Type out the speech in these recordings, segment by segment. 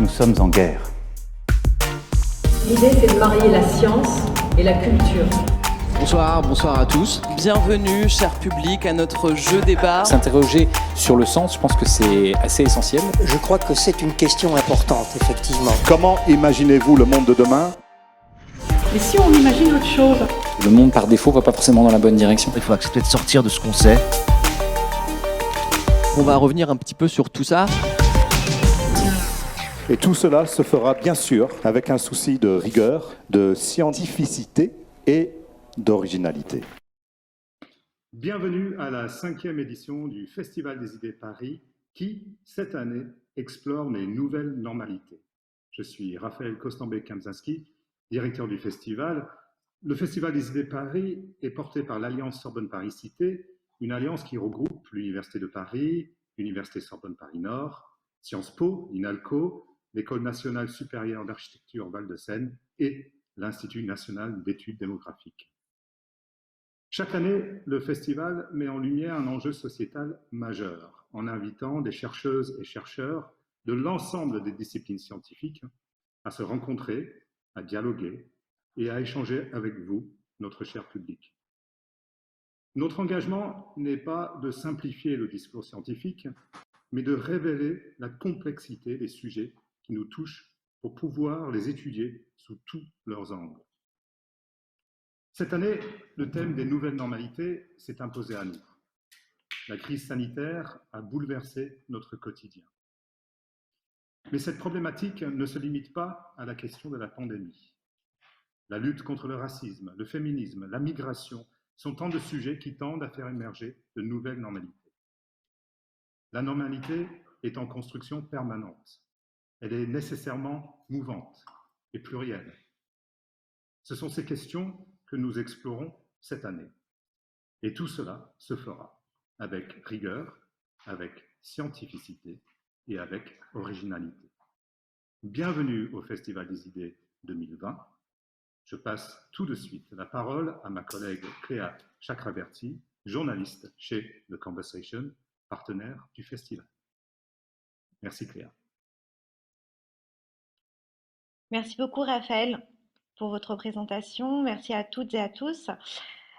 nous sommes en guerre. L'idée, c'est de marier la science et la culture. Bonsoir à tous. Bienvenue, cher public, à notre jeu débat. S'interroger sur le sens, je pense que c'est assez essentiel. Je crois que c'est une question importante, effectivement. Comment imaginez-vous le monde de demain ? Mais si on imagine autre chose ? Le monde, par défaut, va pas forcément dans la bonne direction. Il faut accepter de sortir de ce qu'on sait. On va revenir un petit peu sur tout ça. Et tout cela se fera bien sûr avec un souci de rigueur, de scientificité et d'originalité. Bienvenue à la 5e édition du Festival des idées Paris qui, cette année, explore les nouvelles normalités. Je suis Raphaël Costambé-Kamczynski, directeur du festival. Le Festival des idées Paris est porté par l'Alliance Sorbonne Paris-Cité, une alliance qui regroupe l'Université de Paris, l'Université Sorbonne Paris-Nord, Sciences Po, l'INALCO, l'École nationale supérieure d'architecture Val-de-Seine et l'Institut national d'études démographiques. Chaque année, le festival met en lumière un enjeu sociétal majeur en invitant des chercheuses et chercheurs de l'ensemble des disciplines scientifiques à se rencontrer, à dialoguer et à échanger avec vous, notre cher public. Notre engagement n'est pas de simplifier le discours scientifique, mais de révéler la complexité des sujets qui nous touchent pour pouvoir les étudier sous tous leurs angles. Cette année, le thème des nouvelles normalités s'est imposé à nous. La crise sanitaire a bouleversé notre quotidien. Mais cette problématique ne se limite pas à la question de la pandémie. La lutte contre le racisme, le féminisme, la migration sont tant de sujets qui tendent à faire émerger de nouvelles normalités. La normalité est en construction permanente. Elle est nécessairement mouvante et plurielle. Ce sont ces questions que nous explorons cette année. Et tout cela se fera avec rigueur, avec scientificité et avec originalité. Bienvenue au Festival des idées 2020. Je passe tout de suite la parole à ma collègue Cléa Chakraberty, journaliste chez The Conversation, partenaire du festival. Merci Cléa. Merci beaucoup Raphaël pour votre présentation. Merci à toutes et à tous.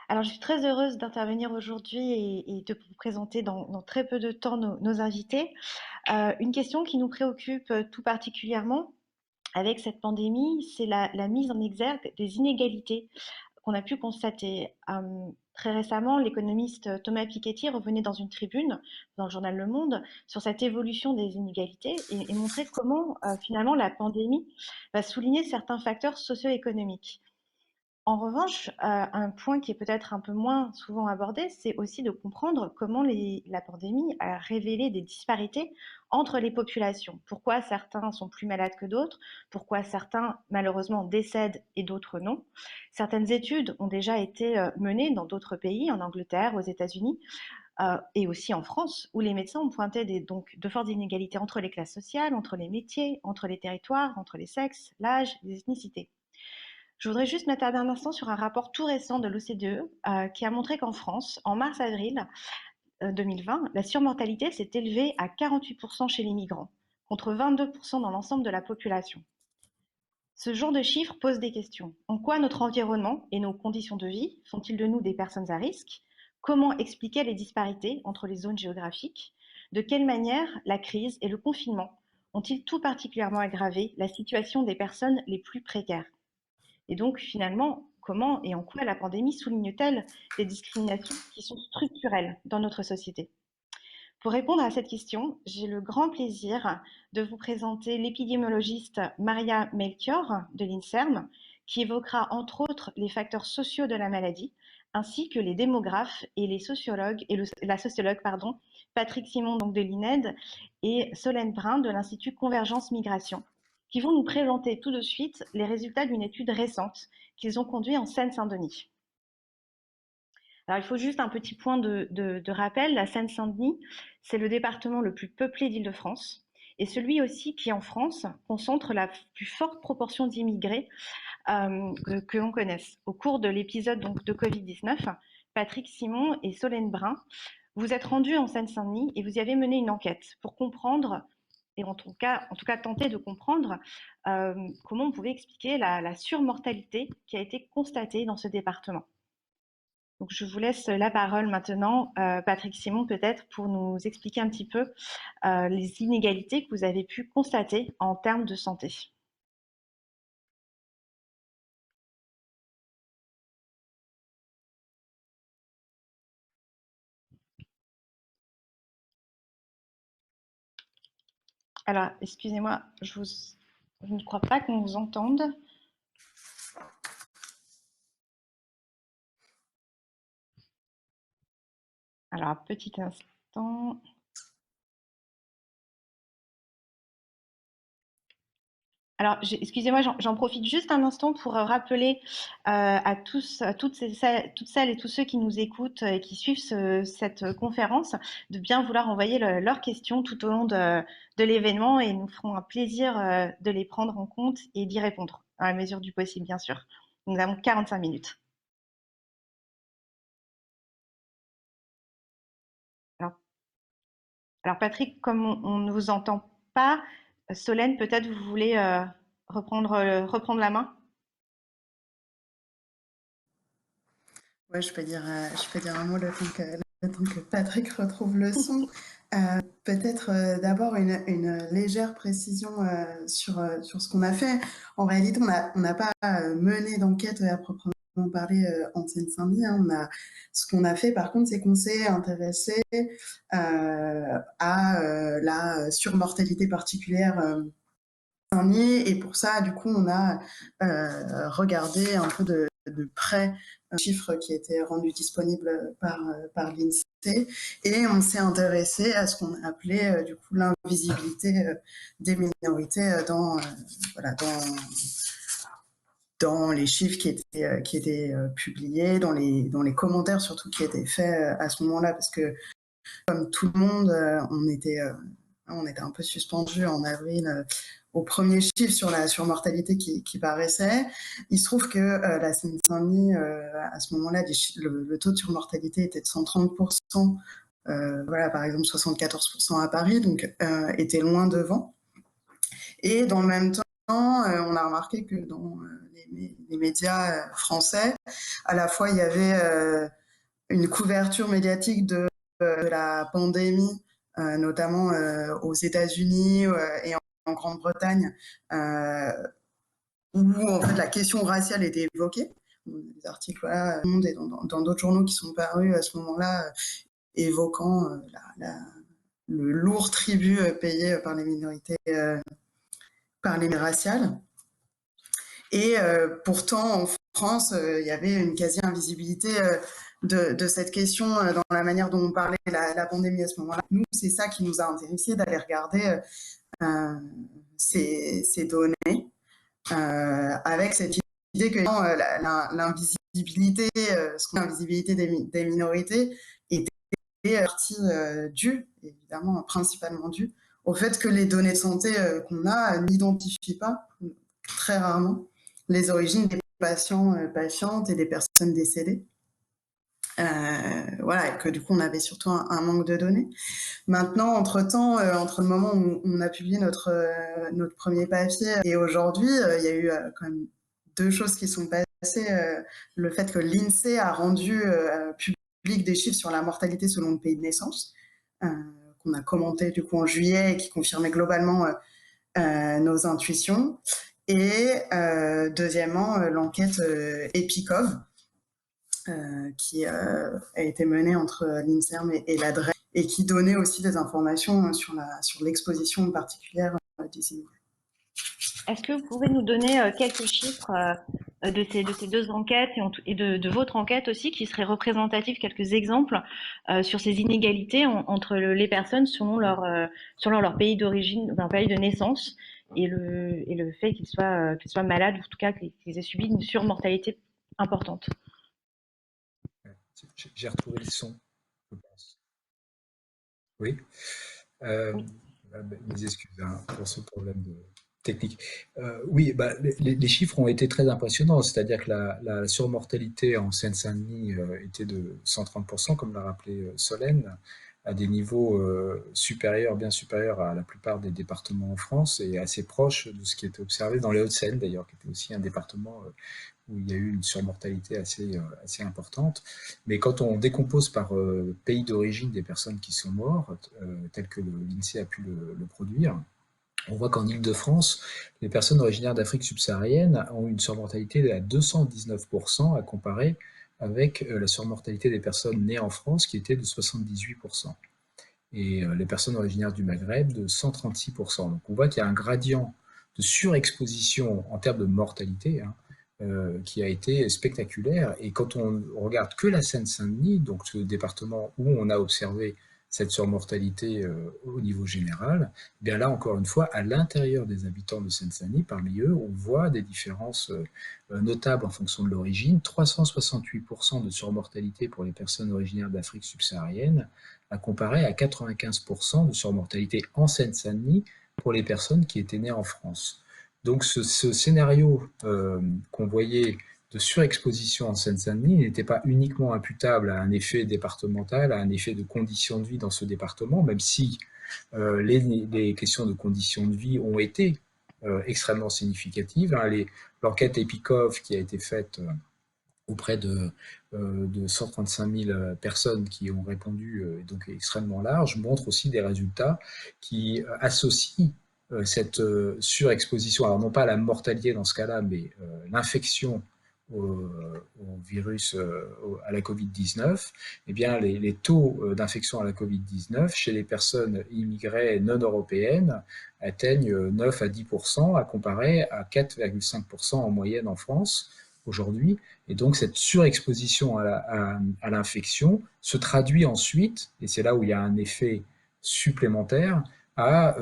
Alors je suis très heureuse d'intervenir aujourd'hui et de vous présenter dans très peu de temps nos invités. Une question qui nous préoccupe tout particulièrement avec cette pandémie, c'est la mise en exergue des inégalités qu'on a pu constater. Très récemment, l'économiste Thomas Piketty revenait dans une tribune dans le journal Le Monde sur cette évolution des inégalités et montrait comment finalement la pandémie va souligner certains facteurs socio-économiques. En revanche, un point qui est peut-être un peu moins souvent abordé, c'est aussi de comprendre comment la pandémie a révélé des disparités entre les populations. Pourquoi certains sont plus malades que d'autres, pourquoi certains malheureusement décèdent et d'autres non. Certaines études ont déjà été menées dans d'autres pays, en Angleterre, aux États-Unis, et aussi en France, où les médecins ont pointé donc de fortes inégalités entre les classes sociales, entre les métiers, entre les territoires, entre les sexes, l'âge, les ethnicités. Je voudrais juste m'attarder un instant sur un rapport tout récent de l'OCDE qui a montré qu'en France, en mars-avril 2020, la surmortalité s'est élevée à 48% chez les migrants, contre 22% dans l'ensemble de la population. Ce genre de chiffres pose des questions. En quoi notre environnement et nos conditions de vie font-ils de nous des personnes à risque ? Comment expliquer les disparités entre les zones géographiques ? De quelle manière la crise et le confinement ont-ils tout particulièrement aggravé la situation des personnes les plus précaires ? Et donc, finalement, comment et en quoi la pandémie souligne-t-elle des discriminations qui sont structurelles dans notre société ? Pour répondre à cette question, j'ai le grand plaisir de vous présenter l'épidémiologiste Maria Melchior de l'INSERM, qui évoquera entre autres les facteurs sociaux de la maladie, ainsi que les démographes et les sociologues, la sociologue Patrick Simon donc de l'INED et Solène Brun de l'Institut Convergence Migration, qui vont nous présenter tout de suite les résultats d'une étude récente qu'ils ont conduite en Seine-Saint-Denis. Alors, il faut juste un petit point de rappel. La Seine-Saint-Denis, c'est le département le plus peuplé d'Île-de-France et celui aussi qui, en France, concentre la plus forte proportion d'immigrés que l'on connaisse. Au cours de l'épisode donc, de Covid-19, Patrick Simon et Solène Brun, vous êtes rendus en Seine-Saint-Denis et vous y avez mené une enquête pour comprendre et en tout cas tenter de comprendre comment on pouvait expliquer la surmortalité qui a été constatée dans ce département. Donc, je vous laisse la parole maintenant, Patrick Simon, peut-être, pour nous expliquer un petit peu les inégalités que vous avez pu constater en termes de santé. Alors, excusez-moi, je ne crois pas qu'on vous entende. Alors, un petit instant. Alors, excusez-moi, j'en profite juste un instant pour rappeler à toutes celles et tous ceux qui nous écoutent et qui suivent cette conférence de bien vouloir envoyer leurs questions tout au long de l'événement, et nous ferons un plaisir de les prendre en compte et d'y répondre, à la mesure du possible, bien sûr. Nous avons 45 minutes. Alors Patrick, comme on ne vous entend pas, Solène, peut-être vous voulez reprendre la main? Ouais, je peux dire un mot le temps que Patrick retrouve le son. Peut-être d'abord une légère précision sur ce qu'on a fait. En réalité, on n'a pas mené d'enquête à proprement parler en Seine-Saint-Denis. Hein. Ce qu'on a fait, par contre, c'est qu'on s'est intéressé à la surmortalité particulière et pour ça, du coup, on a regardé un peu de près un chiffre qui était rendu disponible par l'INSEE, et on s'est intéressé à ce qu'on appelait du coup l'invisibilité des minorités dans les chiffres qui étaient publiés, dans les commentaires surtout qui étaient faits à ce moment-là, parce que comme tout le monde, on était un peu suspendu en avril au premier chiffre sur la surmortalité qui paraissait. Il se trouve que la Seine-Saint-Denis, à ce moment-là, le taux de surmortalité était de 130%, par exemple 74% à Paris, donc était loin devant. Et dans le même temps, on a remarqué que dans les médias français, à la fois il y avait une couverture médiatique de la pandémie, notamment aux États-Unis et en Grande-Bretagne, où en fait la question raciale était évoquée. Des articles Le Monde et dans d'autres journaux qui sont parus à ce moment-là, évoquant le lourd tribut payé par les minorités, par les raciales. Et pourtant, en France, il y avait une quasi-invisibilité de cette question dans la manière dont on parlait la pandémie à ce moment-là. Nous, c'est ça qui nous a intéressés, d'aller regarder ces données, avec cette idée que l'invisibilité, l'invisibilité des minorités était partie due, évidemment, principalement due, au fait que les données de santé qu'on a n'identifient pas, très rarement, les origines des patients, patientes et des personnes décédées. Et que du coup on avait surtout un manque de données. Maintenant, entre-temps, entre le moment où on a publié notre premier papier et aujourd'hui, il y a eu quand même deux choses qui sont passées. Le fait que l'INSEE a rendu public des chiffres sur la mortalité selon le pays de naissance, qu'on a commenté du coup en juillet et qui confirmait globalement nos intuitions. Et deuxièmement, l'enquête EPICOV, qui a été menée entre l'INSERM et l'ADRES, et qui donnait aussi des informations sur l'exposition particulière des immigrés. Est-ce que vous pouvez nous donner quelques chiffres de ces deux enquêtes et de votre enquête aussi, qui seraient représentatifs, quelques exemples sur ces inégalités entre les personnes selon leur pays d'origine, leur pays de naissance, et le fait qu'ils soient malades, ou en tout cas qu'ils aient subi une surmortalité importante? J'ai retrouvé le son, je pense. Oui. Mes excuses pour ce problème technique. Oui, les chiffres ont été très impressionnants, c'est-à-dire que la surmortalité en Seine-Saint-Denis était de 130%, comme l'a rappelé Solène. à des niveaux supérieurs, bien supérieurs à la plupart des départements en France et assez proches de ce qui était observé dans les Hauts-de-Seine d'ailleurs, qui était aussi un département où il y a eu une surmortalité assez importante. Mais quand on décompose par pays d'origine des personnes qui sont mortes, tel que l'INSEE a pu le produire, on voit qu'en Île-de-France, les personnes originaires d'Afrique subsaharienne ont une surmortalité à 219% à comparer avec la surmortalité des personnes nées en France qui était de 78%. Et les personnes originaires du Maghreb de 136%. Donc on voit qu'il y a un gradient de surexposition en termes de mortalité qui a été spectaculaire. Et quand on regarde que la Seine-Saint-Denis, donc ce département où on a observé cette surmortalité au niveau général, eh bien là, encore une fois, à l'intérieur des habitants de Seine-Saint-Denis, parmi eux, on voit des différences notables en fonction de l'origine. 368% de surmortalité pour les personnes originaires d'Afrique subsaharienne, à comparer à 95% de surmortalité en Seine-Saint-Denis pour les personnes qui étaient nées en France. Donc ce scénario qu'on voyait de surexposition en Seine-Saint-Denis n'était pas uniquement imputable à un effet départemental, à un effet de conditions de vie dans ce département, même si les questions de conditions de vie ont été extrêmement significatives. L'enquête EPICOV qui a été faite auprès de 135 000 personnes qui ont répondu, donc extrêmement large, montre aussi des résultats qui associent cette surexposition, alors non pas la mortalité dans ce cas-là, mais l'infection au virus, à la Covid-19, eh bien, les taux d'infection à la Covid-19 chez les personnes immigrées non européennes atteignent 9 à 10%, à comparer à 4,5% en moyenne en France aujourd'hui. Et donc, cette surexposition à l'infection se traduit ensuite, et c'est là où il y a un effet supplémentaire, à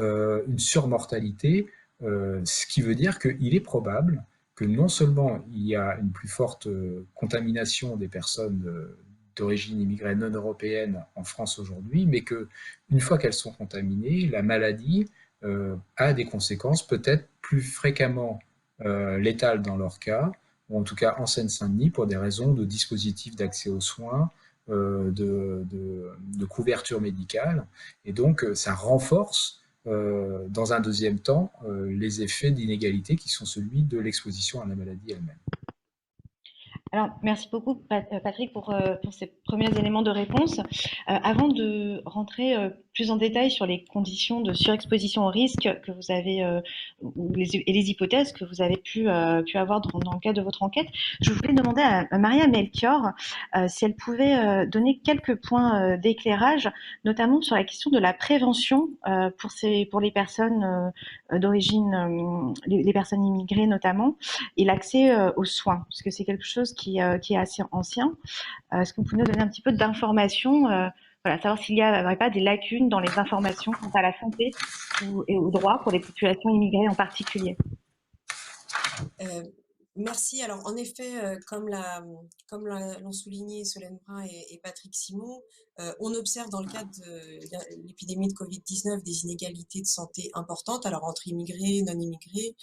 une surmortalité, ce qui veut dire qu'il est probable que non seulement il y a une plus forte contamination des personnes d'origine immigrée non européenne en France aujourd'hui, mais qu'une fois qu'elles sont contaminées, la maladie a des conséquences peut-être plus fréquemment létales dans leur cas, ou en tout cas en Seine-Saint-Denis, pour des raisons de dispositifs d'accès aux soins, de couverture médicale. Et donc, ça renforce dans un deuxième temps les effets d'inégalité qui sont celui de l'exposition à la maladie elle-même. Alors, merci beaucoup, Patrick, pour ces premiers éléments de réponse. Avant de rentrer plus en détail sur les conditions de surexposition au risque que vous avez et les hypothèses que vous avez pu avoir dans le cadre de votre enquête, je voulais demander à Maria Melchior si elle pouvait donner quelques points d'éclairage, notamment sur la question de la prévention pour les personnes d'origine, les personnes immigrées notamment, et l'accès aux soins, parce que c'est quelque chose qui est assez ancien. Est-ce que vous pouvez nous donner un petit peu d'informations, voilà, savoir s'il n'y aurait pas des lacunes dans les informations quant à la santé et aux droits pour les populations immigrées en particulier? Merci. Alors, en effet, comme l'ont souligné Solène Brun et Patrick Simon, on observe dans le cadre de l'épidémie de Covid-19 des inégalités de santé importantes, alors entre immigrés, non immigrés,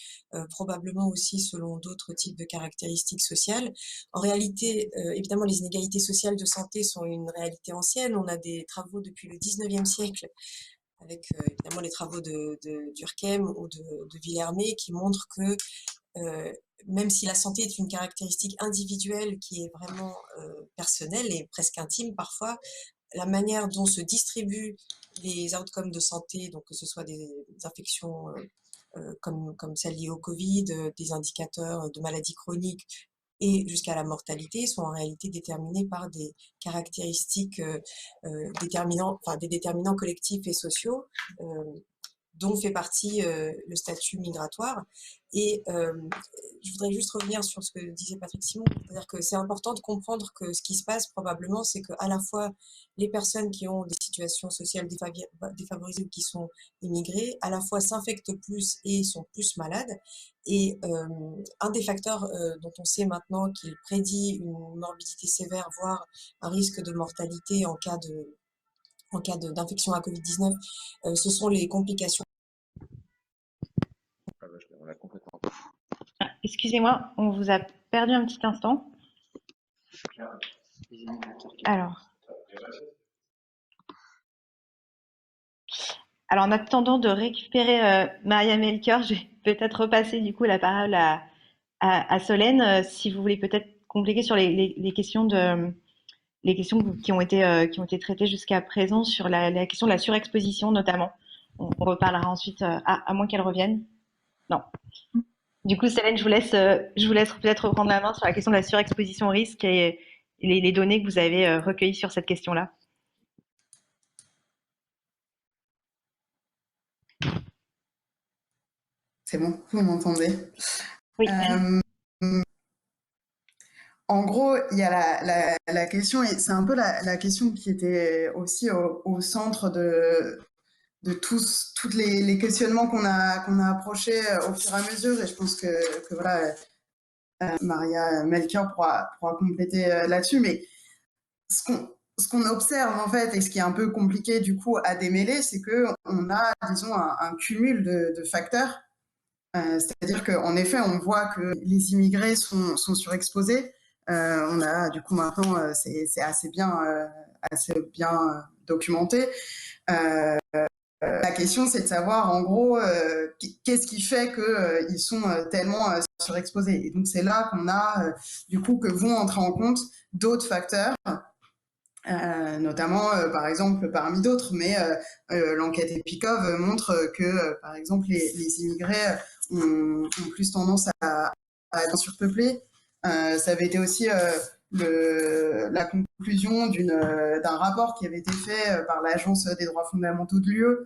probablement aussi selon d'autres types de caractéristiques sociales. En réalité, évidemment, les inégalités sociales de santé sont une réalité ancienne. On a des travaux depuis le 19e siècle avec évidemment les travaux de Durkheim ou de Villermé qui montrent que même si la santé est une caractéristique individuelle qui est vraiment personnelle et presque intime parfois, la manière dont se distribuent les outcomes de santé, donc que ce soit des infections comme celles liées au Covid, des indicateurs de maladies chroniques et jusqu'à la mortalité, sont en réalité déterminés par des caractéristiques des déterminants collectifs et sociaux dont fait partie le statut migratoire. Et je voudrais juste revenir sur ce que disait Patrick Simon, c'est-à-dire que c'est important de comprendre que ce qui se passe probablement, c'est qu'à la fois les personnes qui ont des situations sociales défavorisées ou qui sont immigrées, à la fois s'infectent plus et sont plus malades. Et un des facteurs dont on sait maintenant qu'il prédit une morbidité sévère, voire un risque de mortalité en cas d'infection à Covid-19, ce sont les complications. Excusez-moi, on vous a perdu un petit instant. Alors. Alors, en attendant de récupérer Maria Melchior, je vais peut-être repasser du coup la parole à Solène, si vous voulez peut-être compléter sur les questions qui ont été traitées jusqu'à présent sur la question de la surexposition notamment. On reparlera ensuite, à moins qu'elle revienne. Non. Du coup, Solène, je vous laisse peut-être reprendre la main sur la question de la surexposition au risque et les données que vous avez recueillies sur cette question-là. C'est bon, vous m'entendez? Oui. En gros, il y a la question, et c'est un peu la question qui était aussi au centre de tous les questionnements qu'on a approchés au fur et à mesure, et je pense que voilà, Maria Melchior pourra compléter là-dessus, mais ce qu'on observe en fait, et ce qui est un peu compliqué du coup à démêler, c'est qu'on a, disons, un cumul de facteurs. C'est-à-dire qu'en effet, on voit que les immigrés sont surexposés. On a du coup maintenant, c'est assez bien documenté. La question, c'est de savoir en gros qu'est-ce qui fait qu'ils sont tellement surexposés. Et donc c'est là qu'on a du coup que vont entrer en compte d'autres facteurs. Notamment, par exemple, parmi d'autres, mais l'enquête Epikov montre que, par exemple, les immigrés ont plus tendance à être surpeuplés. Ça avait été aussi la conclusion d'un rapport qui avait été fait par l'Agence des droits fondamentaux de l'UE.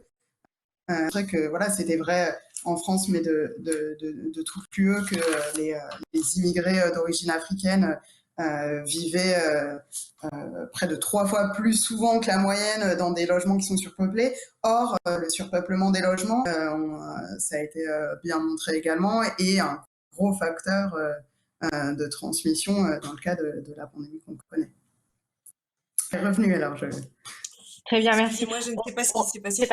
C'est vrai que voilà, c'était vrai en France, mais de toute l'UE, que les immigrés d'origine africaine vivaient près de 3 fois plus souvent que la moyenne dans des logements qui sont surpeuplés. Or, le surpeuplement des logements, ça a été bien montré également, est un gros facteur de transmission dans le cas de la pandémie qu'on connaît. Je suis revenue alors. Très bien, merci. Excusez-moi, je ne sais pas ce qui s'est passé.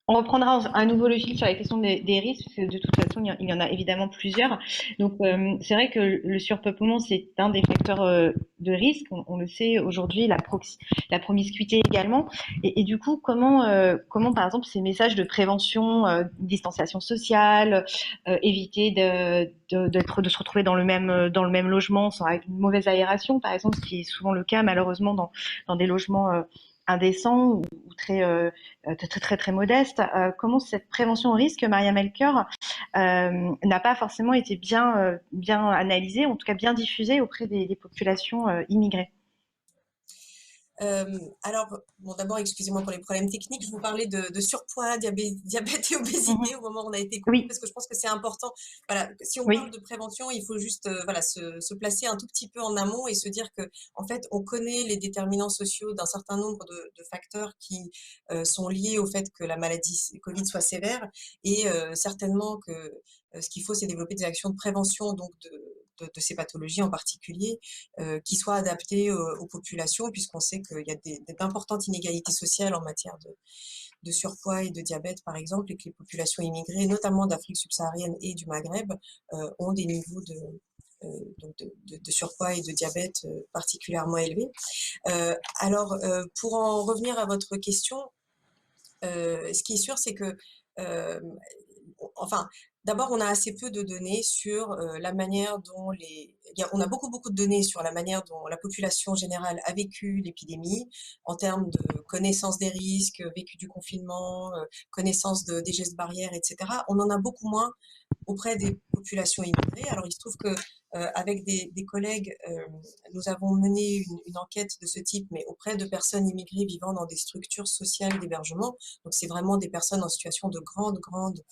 On reprendra à nouveau le fil sur la question des risques, parce que de toute façon, il y en a évidemment plusieurs. Donc, c'est vrai que le surpeuplement, c'est un des facteurs de risque. On le sait aujourd'hui, la promiscuité également. Et du coup, comment, par exemple, ces messages de prévention, distanciation sociale, éviter de se retrouver dans le même logement, avec une mauvaise aération, par exemple, ce qui est souvent le cas malheureusement dans des logements indécents ou très modeste. Comment cette prévention au risque, Maria Melchior, n'a pas forcément été bien analysée, en tout cas bien diffusée auprès des populations immigrées? Alors, bon, d'abord, excusez-moi pour les problèmes techniques. Je vous parlais de surpoids, diabète et obésité au moment où on a été coupé, parce que je pense que c'est important. Voilà, si on parle de prévention, il faut juste voilà, se placer un tout petit peu en amont et se dire que, en fait, on connaît les déterminants sociaux d'un certain nombre de facteurs qui sont liés au fait que la maladie Covid soit sévère, et certainement que ce qu'il faut, c'est développer des actions de prévention, donc de ces pathologies en particulier, qui soient adaptées aux populations, puisqu'on sait qu'il y a d'importantes inégalités sociales en matière de surpoids et de diabète, par exemple, et que les populations immigrées, notamment d'Afrique subsaharienne et du Maghreb, ont des niveaux de surpoids et de diabète particulièrement élevés. Alors, pour en revenir à votre question, ce qui est sûr, c'est que enfin, d'abord, on a assez peu de données sur la manière dont on a beaucoup de données sur la manière dont la population générale a vécu l'épidémie, en termes de connaissance des risques, vécu du confinement, connaissance des gestes barrières, etc. On en a beaucoup moins auprès des populations immigrées. Alors, il se trouve que avec des collègues, nous avons mené une enquête de ce type, mais auprès de personnes immigrées vivant dans des structures sociales d'hébergement. Donc, c'est vraiment des personnes en situation de grande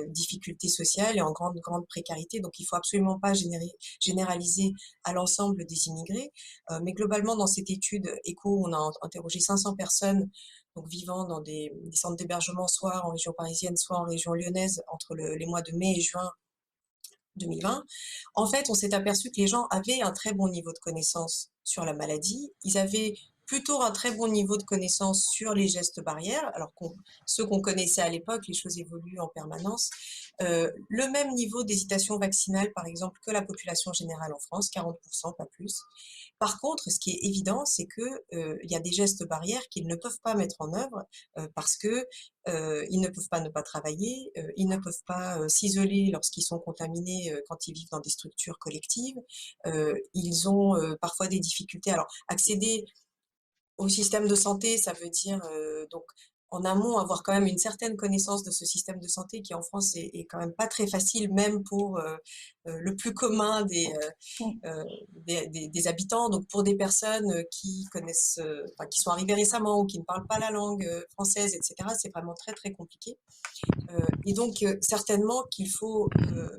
difficultés sociales et en grande précarité. Donc, il faut absolument pas généraliser à l'ensemble des immigrés. Mais globalement, dans cette étude ECHO, on a interrogé 500 personnes donc vivant dans des centres d'hébergement, soit en région parisienne, soit en région lyonnaise, entre les mois de mai et juin 2020. En fait, on s'est aperçu que les gens avaient un très bon niveau de connaissance sur la maladie. Ils avaient plutôt un très bon niveau de connaissance sur les gestes barrières, alors ceux qu'on connaissait à l'époque, les choses évoluent en permanence. Le même niveau d'hésitation vaccinale, par exemple, que la population générale en France, 40%, pas plus. Par contre, ce qui est évident, c'est que il y a des gestes barrières qu'ils ne peuvent pas mettre en œuvre parce que ils ne peuvent pas ne pas travailler, ils ne peuvent pas s'isoler lorsqu'ils sont contaminés quand ils vivent dans des structures collectives. Ils ont parfois des difficultés. Alors, accéder au système de santé, ça veut dire donc en amont avoir quand même une certaine connaissance de ce système de santé qui en France est quand même pas très facile, même pour le plus commun des habitants. Donc pour des personnes qui connaissent, enfin, qui sont arrivées récemment ou qui ne parlent pas la langue française, etc., c'est vraiment très très compliqué. Et donc certainement qu'il faut,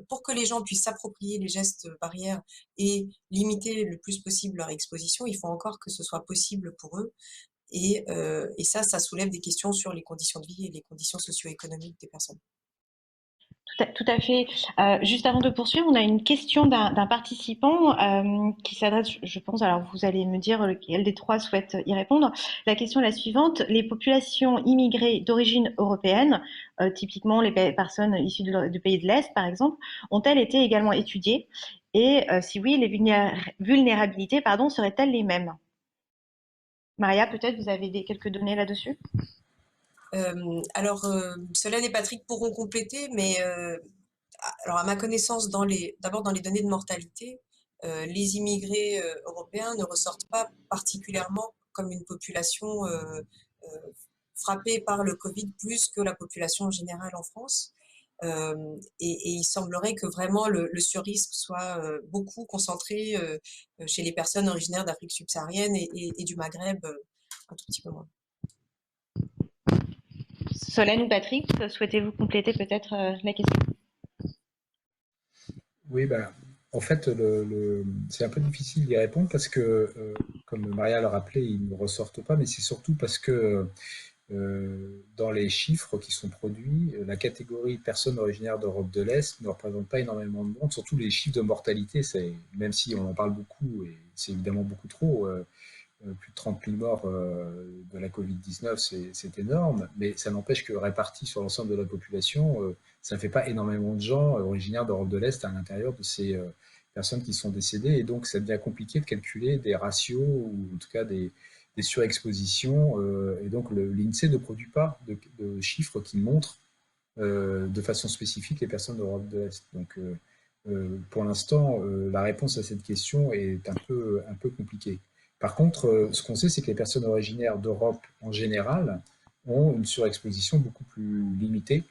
pour que les gens puissent s'approprier les gestes barrières et limiter le plus possible leur exposition, il faut encore que ce soit possible pour eux. Et ça soulève des questions sur les conditions de vie et les conditions socio-économiques des personnes. Tout à fait. Juste avant de poursuivre, on a une question d'un participant qui s'adresse, je pense, alors vous allez me dire lequel des trois souhaite y répondre. La question est la suivante. Les populations immigrées d'origine européenne, typiquement les personnes issues du pays de l'Est, par exemple, ont-elles été également étudiées? Et si oui, les vulnérabilités, pardon, seraient-elles les mêmes? Maria, peut-être vous avez quelques données là-dessus? Alors, Solène et Patrick pourront compléter, mais alors à ma connaissance, d'abord dans les données de mortalité, les immigrés européens ne ressortent pas particulièrement comme une population frappée par le Covid plus que la population générale en France. Et il semblerait que vraiment le surrisque soit beaucoup concentré chez les personnes originaires d'Afrique subsaharienne et du Maghreb, un tout petit peu moins. Solène ou Patrick, souhaitez-vous compléter peut-être la question? Oui, en fait, c'est un peu difficile d'y répondre parce que, comme Maria l'a rappelé, ils ne ressortent pas, mais c'est surtout parce que dans les chiffres qui sont produits, la catégorie personnes originaires d'Europe de l'Est ne représente pas énormément de monde, surtout les chiffres de mortalité, même si on en parle beaucoup, et c'est évidemment beaucoup trop, plus de 30 000 morts de la Covid-19, c'est énorme, mais ça n'empêche que réparti sur l'ensemble de la population, ça ne fait pas énormément de gens originaires d'Europe de l'Est à l'intérieur de ces personnes qui sont décédées, et donc ça devient compliqué de calculer des ratios, ou en tout cas des surexpositions, et donc l'INSEE ne produit pas de chiffres qui montrent de façon spécifique les personnes d'Europe de l'Est. Donc pour l'instant, la réponse à cette question est un peu compliquée. Par contre, ce qu'on sait, c'est que les personnes originaires d'Europe en général ont une surexposition beaucoup plus limitée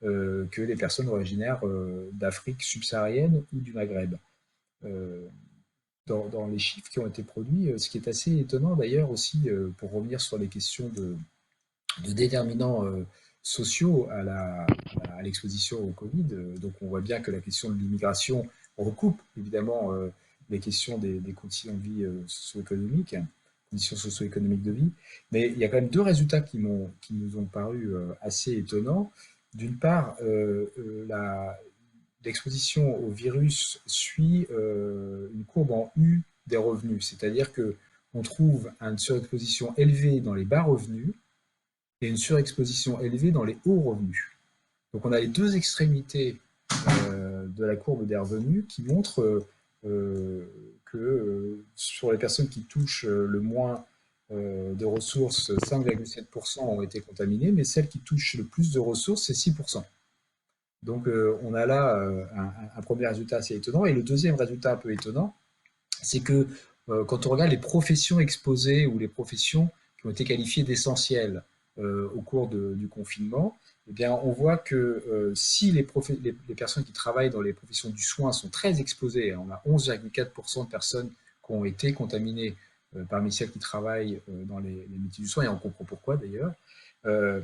que les personnes originaires d'Afrique subsaharienne ou du Maghreb. Dans les chiffres qui ont été produits, ce qui est assez étonnant d'ailleurs aussi, pour revenir sur les questions de déterminants sociaux à l'exposition au Covid, donc on voit bien que la question de l'immigration recoupe évidemment les questions des conditions de vie socio-économiques, conditions socio-économiques de vie, mais il y a quand même deux résultats qui nous ont paru assez étonnants. D'une part, l'exposition au virus suit une courbe en U des revenus, c'est-à-dire qu'on trouve une surexposition élevée dans les bas revenus et une surexposition élevée dans les hauts revenus. Donc on a les deux extrémités de la courbe des revenus qui montrent que sur les personnes qui touchent le moins de ressources, 5,7% ont été contaminées, mais celles qui touchent le plus de ressources, c'est 6%. Donc on a là un premier résultat assez étonnant. Et le deuxième résultat un peu étonnant, c'est que quand on regarde les professions exposées ou les professions qui ont été qualifiées d'essentielles au cours du confinement, eh bien, on voit que si les personnes qui travaillent dans les professions du soin sont très exposées, on a 11,4% de personnes qui ont été contaminées parmi celles qui travaillent dans les métiers du soin, et on comprend pourquoi d'ailleurs.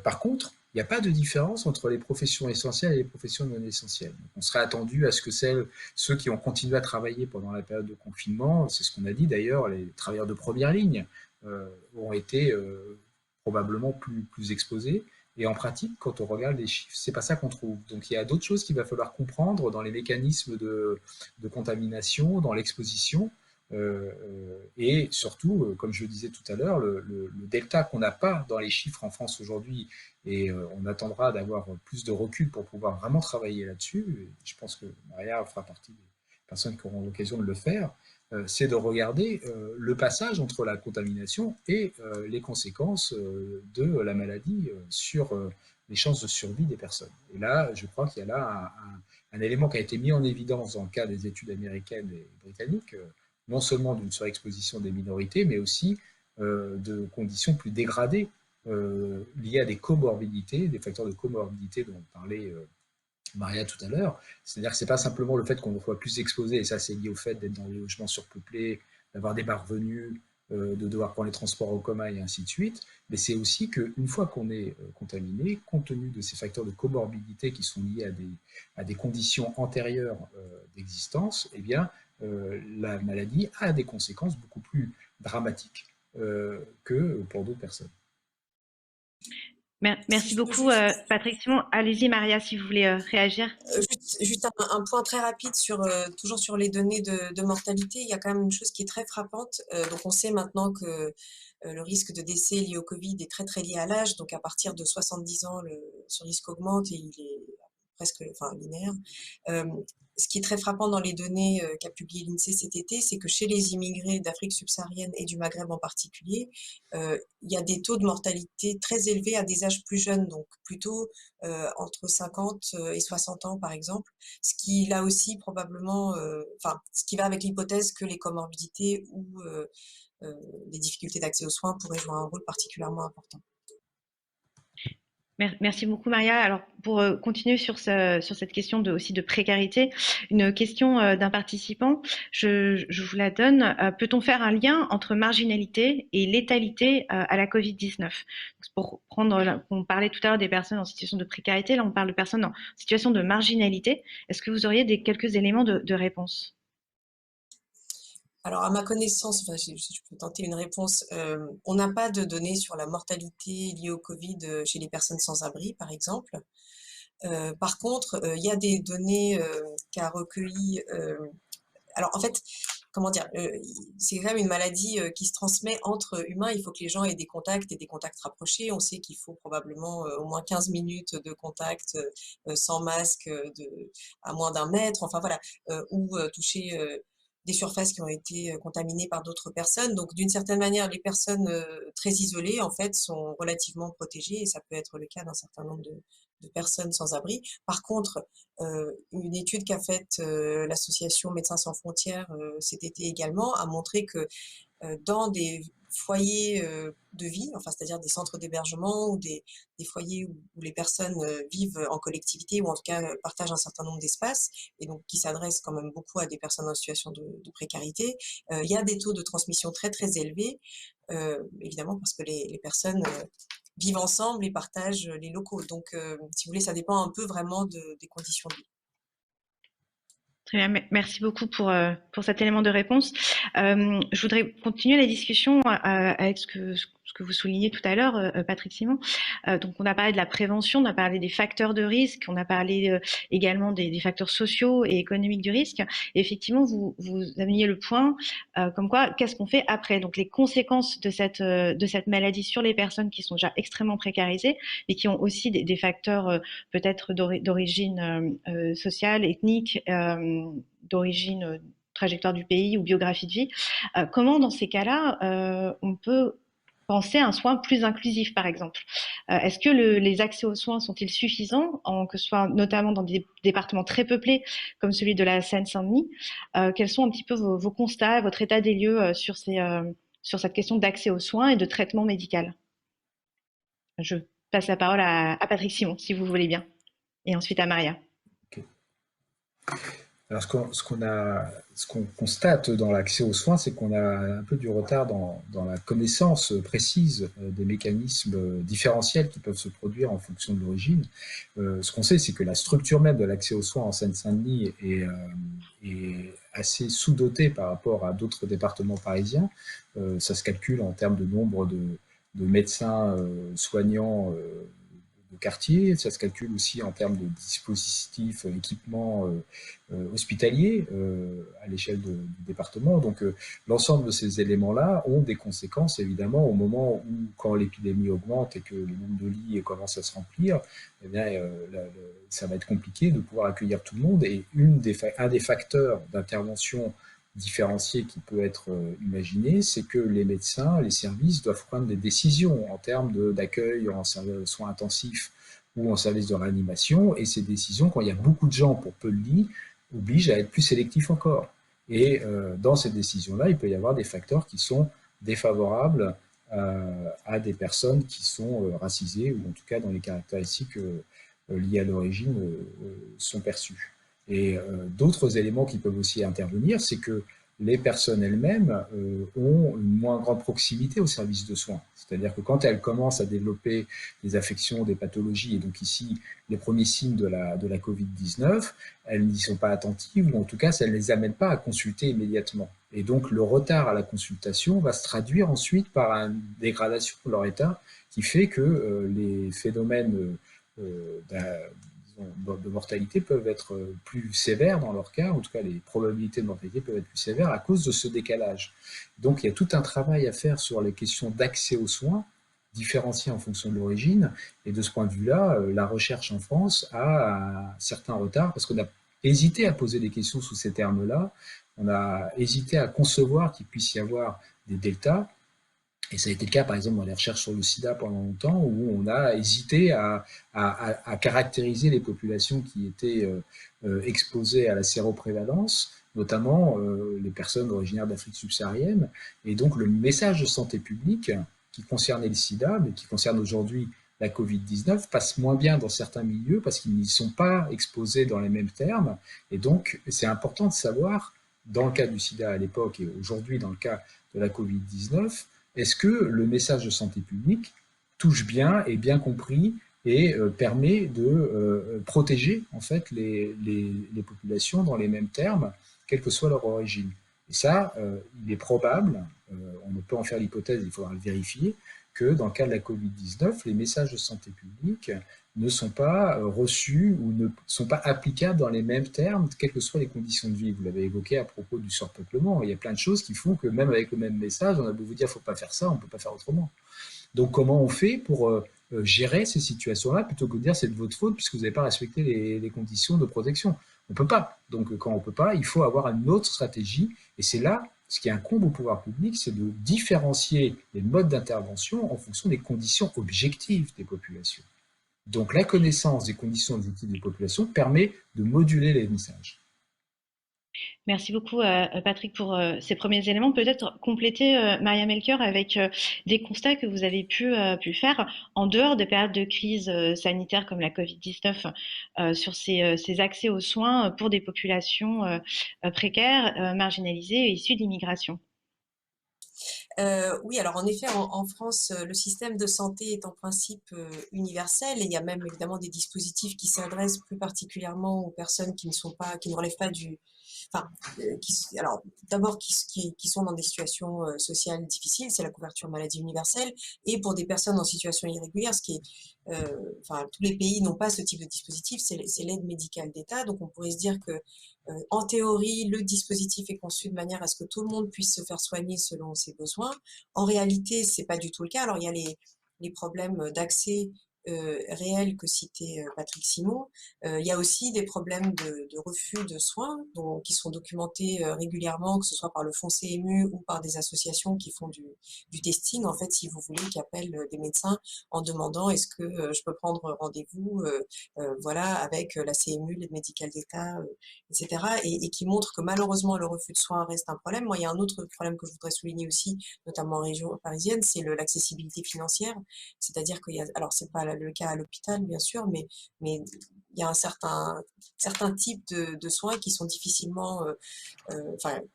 Par contre, il n'y a pas de différence entre les professions essentielles et les professions non essentielles. Donc, on serait attendu à ce que ceux qui ont continué à travailler pendant la période de confinement, c'est ce qu'on a dit d'ailleurs, les travailleurs de première ligne ont été probablement plus exposés. Et en pratique, quand on regarde les chiffres, c'est pas ça qu'on trouve. Donc il y a d'autres choses qu'il va falloir comprendre dans les mécanismes de contamination, dans l'exposition. Et surtout, comme je le disais tout à l'heure, le delta qu'on n'a pas dans les chiffres en France aujourd'hui, et on attendra d'avoir plus de recul pour pouvoir vraiment travailler là-dessus, je pense que Maria fera partie des personnes qui auront l'occasion de le faire, c'est de regarder le passage entre la contamination et les conséquences de la maladie sur les chances de survie des personnes. Et là, je crois qu'il y a là un élément qui a été mis en évidence dans le cas des études américaines et britanniques, non seulement d'une surexposition des minorités, mais aussi de conditions plus dégradées liées à des comorbidités, des facteurs de comorbidité dont parlait Maria tout à l'heure. C'est-à-dire que ce n'est pas simplement le fait qu'on soit plus exposé, et ça c'est lié au fait d'être dans des logements surpeuplés, d'avoir des bas revenus, de devoir prendre les transports en commun et ainsi de suite, mais c'est aussi qu'une fois qu'on est contaminé, compte tenu de ces facteurs de comorbidité qui sont liés à des conditions antérieures d'existence, eh bien, la maladie a des conséquences beaucoup plus dramatiques que pour d'autres personnes. Merci beaucoup, Patrick Simon. Allez-y, Maria, si vous voulez réagir. Juste un point très rapide toujours sur les données de mortalité. Il y a quand même une chose qui est très frappante. Donc, on sait maintenant que le risque de décès lié au Covid est très, très lié à l'âge. Donc, à partir de 70 ans, ce risque augmente et il est presque linéaire. Ce qui est très frappant dans les données qu'a publié l'INSEE cet été, c'est que chez les immigrés d'Afrique subsaharienne et du Maghreb en particulier, il y a des taux de mortalité très élevés à des âges plus jeunes, donc plutôt entre 50 et 60 ans par exemple, ce qui là aussi probablement, ce qui va avec l'hypothèse que les comorbidités ou les difficultés d'accès aux soins pourraient jouer un rôle particulièrement important. Merci beaucoup, Maria. Alors, pour continuer sur cette question aussi de précarité, une question d'un participant, je vous la donne. Peut-on faire un lien entre marginalité et létalité à la Covid-19? Pour prendre, on parlait tout à l'heure des personnes en situation de précarité, là on parle de personnes en situation de marginalité. Est-ce que vous auriez quelques éléments de réponse? Alors, à ma connaissance, je peux tenter une réponse. On n'a pas de données sur la mortalité liée au Covid chez les personnes sans abri, par exemple. Par contre, il y a des données qu'a recueillies. Alors, en fait, comment dire, c'est quand même une maladie qui se transmet entre humains. Il faut que les gens aient des contacts et des contacts rapprochés. On sait qu'il faut probablement au moins 15 minutes de contact sans masque à moins d'1 mètre. Enfin, voilà, ou toucher des surfaces qui ont été contaminées par d'autres personnes. Donc, d'une certaine manière, les personnes très isolées, en fait, sont relativement protégées et ça peut être le cas d'un certain nombre de personnes sans abri. Par contre, une étude qu'a faite l'association Médecins sans frontières cet été également a montré que dans des foyers de vie, c'est-à-dire des centres d'hébergement ou des foyers où les personnes vivent en collectivité ou en tout cas partagent un certain nombre d'espaces et donc qui s'adressent quand même beaucoup à des personnes en situation de précarité, il y a des taux de transmission très très élevés, évidemment parce que les personnes vivent ensemble et partagent les locaux. Donc, si vous voulez, ça dépend un peu vraiment des conditions de vie. Très bien, merci beaucoup pour cet élément de réponse. Je voudrais continuer la discussion avec ce que vous soulignez tout à l'heure, Patrick Simon. Donc, on a parlé de la prévention, on a parlé des facteurs de risque, on a parlé également des facteurs sociaux et économiques du risque. Et effectivement, vous ameniez le point comme quoi, qu'est-ce qu'on fait après? Donc, les conséquences de cette maladie sur les personnes qui sont déjà extrêmement précarisées et qui ont aussi des facteurs peut-être d'origine sociale, ethnique, d'origine, trajectoire du pays ou biographie de vie. Comment, dans ces cas-là, on peut penser à un soin plus inclusif, par exemple? Est-ce que les accès aux soins sont-ils suffisants, que ce soit notamment dans des départements très peuplés comme celui de la Seine-Saint-Denis? Quels sont un petit peu vos constats, votre état des lieux sur cette question d'accès aux soins et de traitement médical? Je passe la parole à Patrick Simon, si vous voulez bien, et ensuite à Maria. Alors, ce qu'on constate dans l'accès aux soins, c'est qu'on a un peu du retard dans la connaissance précise des mécanismes différentiels qui peuvent se produire en fonction de l'origine. Ce qu'on sait, c'est que la structure même de l'accès aux soins en Seine-Saint-Denis est assez sous-dotée par rapport à d'autres départements parisiens. Ça se calcule en termes de nombre de médecins soignants quartier, ça se calcule aussi en termes de dispositifs, équipements hospitaliers à l'échelle du département. Donc l'ensemble de ces éléments-là ont des conséquences évidemment au moment où, quand l'épidémie augmente et que le nombre de lits commence à se remplir, eh bien, ça va être compliqué de pouvoir accueillir tout le monde. Et un des facteurs d'intervention différencié qui peut être imaginé, c'est que les médecins, les services doivent prendre des décisions en termes d'accueil en soins intensifs ou en service de réanimation, et ces décisions, quand il y a beaucoup de gens pour peu de lits, obligent à être plus sélectifs encore. Et dans ces décisions-là, il peut y avoir des facteurs qui sont défavorables à des personnes qui sont racisées, ou en tout cas dont les caractéristiques liées à l'origine sont perçues. Et d'autres éléments qui peuvent aussi intervenir, c'est que les personnes elles-mêmes ont une moins grande proximité au service de soins. C'est-à-dire que quand elles commencent à développer des affections, des pathologies, et donc ici les premiers signes de la Covid-19, elles n'y sont pas attentives, ou en tout cas ça ne les amène pas à consulter immédiatement. Et donc le retard à la consultation va se traduire ensuite par une dégradation de leur état qui fait que les phénomènes de mortalité peuvent être plus sévères dans leur cas, en tout cas les probabilités de mortalité peuvent être plus sévères à cause de ce décalage. Donc il y a tout un travail à faire sur les questions d'accès aux soins, différenciés en fonction de l'origine, et de ce point de vue-là, la recherche en France a un certain retard, parce qu'on a hésité à poser des questions sous ces termes-là, on a hésité à concevoir qu'il puisse y avoir des deltas. Et ça a été le cas, par exemple, dans les recherches sur le sida pendant longtemps, où on a hésité à caractériser les populations qui étaient exposées à la séroprévalence, notamment les personnes originaires d'Afrique subsaharienne. Et donc, le message de santé publique qui concernait le sida, mais qui concerne aujourd'hui la Covid-19, passe moins bien dans certains milieux parce qu'ils n'y sont pas exposés dans les mêmes termes. Et donc, c'est important de savoir, dans le cas du sida à l'époque et aujourd'hui dans le cas de la Covid-19, est-ce que le message de santé publique touche bien, est bien compris et permet de protéger en fait les populations dans les mêmes termes, quelle que soit leur origine? Et ça, il est probable, on ne peut en faire l'hypothèse, il faudra le vérifier, que dans le cas de la Covid-19, les messages de santé publique ne sont pas reçus ou ne sont pas applicables dans les mêmes termes, quelles que soient les conditions de vie. Vous l'avez évoqué à propos du surpeuplement. Il y a plein de choses qui font que même avec le même message, on a beau vous dire « il ne faut pas faire ça », on ne peut pas faire autrement. Donc comment on fait pour gérer ces situations-là, plutôt que de dire « c'est de votre faute puisque vous n'avez pas respecté les conditions de protection ». On ne peut pas. Donc quand on ne peut pas, il faut avoir une autre stratégie. Et c'est là, ce qui incombe au pouvoir public, c'est de différencier les modes d'intervention en fonction des conditions objectives des populations. Donc la connaissance des conditions objectives des populations permet de moduler les messages. Merci beaucoup, Patrick, pour ces premiers éléments. Peut-être compléter, Maria Melchior, avec des constats que vous avez pu faire en dehors des périodes de crise sanitaire comme la Covid-19 sur ces accès aux soins pour des populations précaires, marginalisées et issues d'immigration. Oui, alors en effet, en France, le système de santé est en principe universel, et il y a même évidemment des dispositifs qui s'adressent plus particulièrement aux personnes qui ne relèvent pas du, enfin, alors d'abord qui sont dans des situations sociales difficiles, c'est la couverture maladie universelle, et pour des personnes en situation irrégulière, ce qui est, enfin, tous les pays n'ont pas ce type de dispositif, c'est l'aide médicale d'État, donc on pourrait se dire que en théorie, le dispositif est conçu de manière à ce que tout le monde puisse se faire soigner selon ses besoins. En réalité, c'est pas du tout le cas. Alors, il y a les problèmes d'accès réels que citait Patrick Simon. Il y a aussi des problèmes de refus de soins qui sont documentés régulièrement, que ce soit par le fonds CMU ou par des associations qui font du testing, en fait, si vous voulez, qui appellent des médecins en demandant est-ce que je peux prendre rendez-vous voilà, avec la CMU, l'aide médicale d'État, etc. Et qui montrent que malheureusement le refus de soins reste un problème. Moi, il y a un autre problème que je voudrais souligner aussi, notamment en région parisienne, c'est l'accessibilité financière. C'est-à-dire qu'il y a, alors c'est pas le cas à l'hôpital, bien sûr, mais il y a un certain type de soins qui sont difficilement,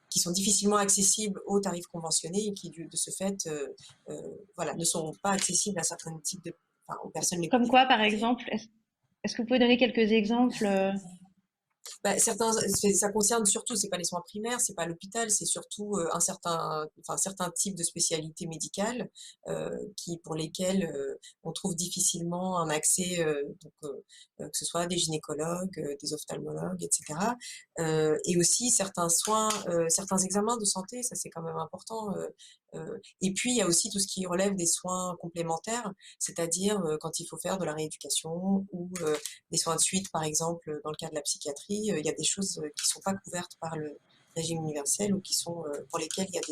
qui sont difficilement accessibles aux tarifs conventionnés et qui, de ce fait, voilà, ne sont pas accessibles à certains types aux personnes les plus Comme quoi, par exemple? Est-ce que vous pouvez donner quelques exemples Ça concerne surtout, c'est pas les soins primaires, c'est pas l'hôpital, c'est surtout certains types de spécialités médicales pour lesquelles on trouve difficilement un accès, que ce soit des gynécologues, des ophtalmologues, etc. Et aussi certains soins, certains examens de santé, ça c'est quand même important. Et puis il y a aussi tout ce qui relève des soins complémentaires, c'est-à-dire quand il faut faire de la rééducation ou des soins de suite, par exemple, dans le cas de la psychiatrie, il y a des choses qui ne sont pas couvertes par le régime universel ou pour lesquelles il y a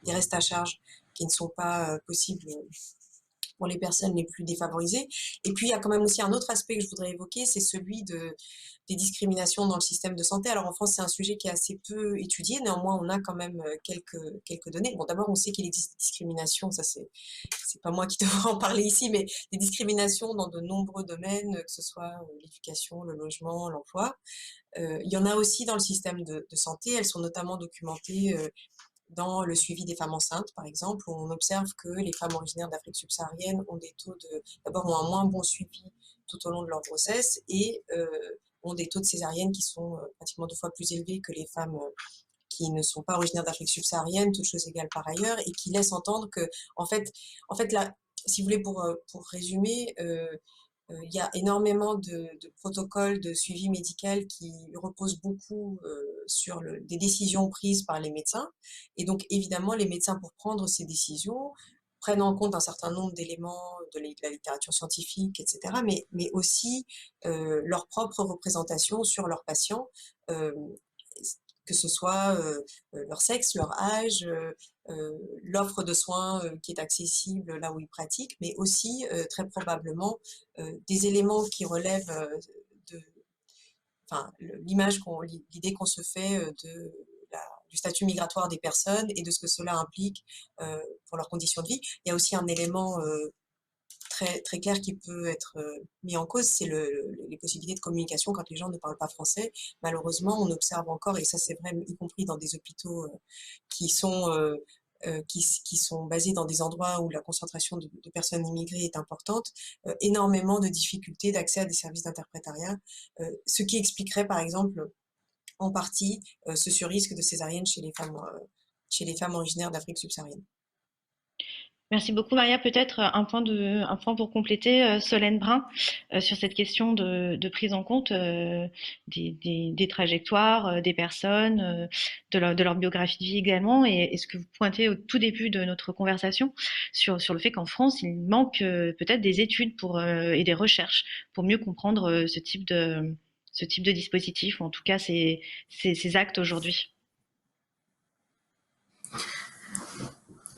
des restes à charge qui ne sont pas possibles pour les personnes les plus défavorisées. Et puis, il y a quand même aussi un autre aspect que je voudrais évoquer, c'est celui des discriminations dans le système de santé. Alors en France, c'est un sujet qui est assez peu étudié, néanmoins, on a quand même quelques données. Bon, d'abord, on sait qu'il existe des discriminations, ça c'est pas moi qui devrais en parler ici, mais des discriminations dans de nombreux domaines, que ce soit l'éducation, le logement, l'emploi. Il y en a aussi dans le système de santé, elles sont notamment documentées dans le suivi des femmes enceintes, par exemple, où on observe que les femmes originaires d'Afrique subsaharienne ont d'abord ont un moins bon suivi tout au long de leur grossesse et ont des taux de césarienne qui sont pratiquement 2 fois plus élevés que les femmes qui ne sont pas originaires d'Afrique subsaharienne, toutes choses égales par ailleurs, et qui laissent entendre que, en fait là, si vous voulez, pour résumer, il y a énormément de protocoles de suivi médical qui reposent beaucoup sur des décisions prises par les médecins. Et donc, évidemment, les médecins, pour prendre ces décisions, prennent en compte un certain nombre d'éléments de la littérature scientifique, etc., mais aussi leur propre représentation sur leurs patients, que ce soit leur sexe, leur âge, l'offre de soins qui est accessible là où ils pratiquent, mais aussi très probablement des éléments qui relèvent l'idée qu'on se fait du statut migratoire des personnes et de ce que cela implique pour leurs conditions de vie. Il y a aussi un élément très, très clair qui peut être mis en cause, c'est les possibilités de communication quand les gens ne parlent pas français. Malheureusement, on observe encore, et ça c'est vrai, y compris dans des hôpitaux qui sont basés dans des endroits où la concentration de personnes immigrées est importante, énormément de difficultés d'accès à des services d'interprétariat, ce qui expliquerait par exemple en partie ce surrisque de césarienne chez les femmes originaires d'Afrique subsaharienne. Merci beaucoup Maria. Peut-être un point pour compléter, Solène Brun, sur cette question de prise en compte des trajectoires des personnes, de leur biographie de vie également, et ce que vous pointez au tout début de notre conversation sur le fait qu'en France, il manque peut-être des études et des recherches pour mieux comprendre ce type de dispositif, ou en tout cas ces actes aujourd'hui.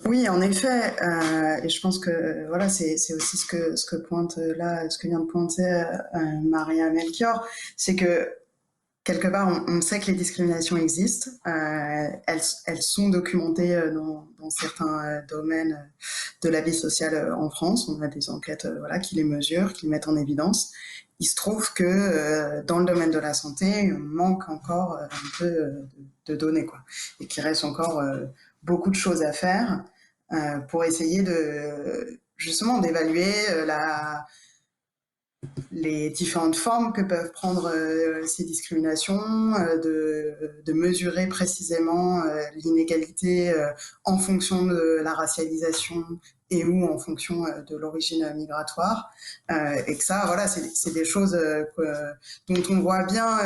Oui, en effet, et je pense que voilà, c'est aussi ce que pointe là, ce que vient de pointer Maria Melchior, c'est que quelque part, on sait que les discriminations existent, elles sont documentées dans certains domaines de la vie sociale en France. On a des enquêtes qui les mesurent, qui les mettent en évidence. Il se trouve que dans le domaine de la santé, on manque encore un peu de données, quoi, et qu'il reste encore beaucoup de choses à faire pour essayer justement d'évaluer les différentes formes que peuvent prendre ces discriminations, de mesurer précisément l'inégalité en fonction de la racialisation et ou en fonction de l'origine migratoire. Et que ça, voilà, c'est des choses dont on voit bien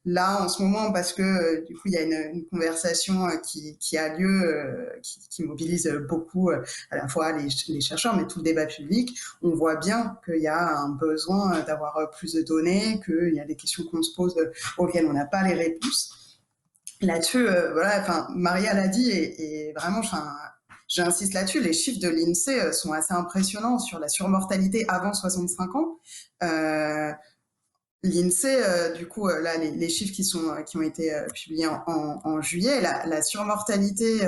là en ce moment, parce que du coup il y a une conversation qui a lieu, qui mobilise beaucoup à la fois les chercheurs, mais tout le débat public. On voit bien qu'il y a un besoin d'avoir plus de données, qu'il y a des questions qu'on se pose auxquelles on n'a pas les réponses. Là-dessus, voilà, enfin Maria l'a dit, et vraiment, j'insiste là-dessus, les chiffres de l'INSEE sont assez impressionnants sur la surmortalité avant 65 ans. L'INSEE, du coup, là, les chiffres qui ont été publiés en juillet, la surmortalité